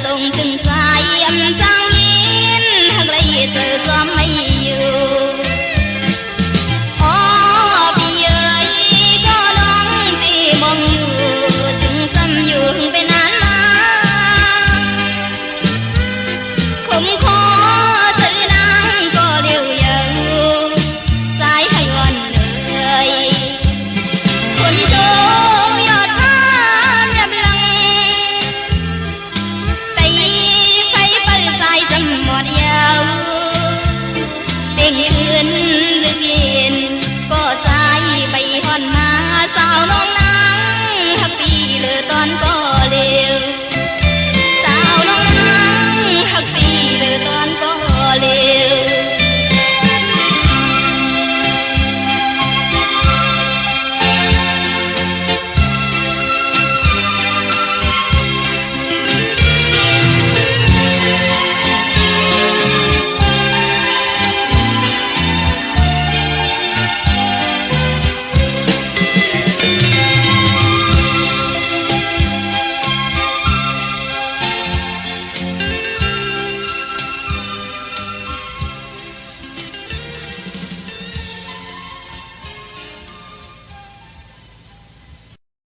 ส่งถึงสายอำจางยินหากเลยเธอก็ไม่อยู่อ๋อพี่เอ๋ยก็น้องที่มองอยู่ถึงซ้ำอยู่ไปนานมาผมขอเธอนางก็เดียวอยู่สายให้วันเลยคนโจยอดทานยับลังตีไฟเปิดสายจำหมดยาวเด้งเงินหรือเย็นก็ใจไปหอนมาสาวน้อง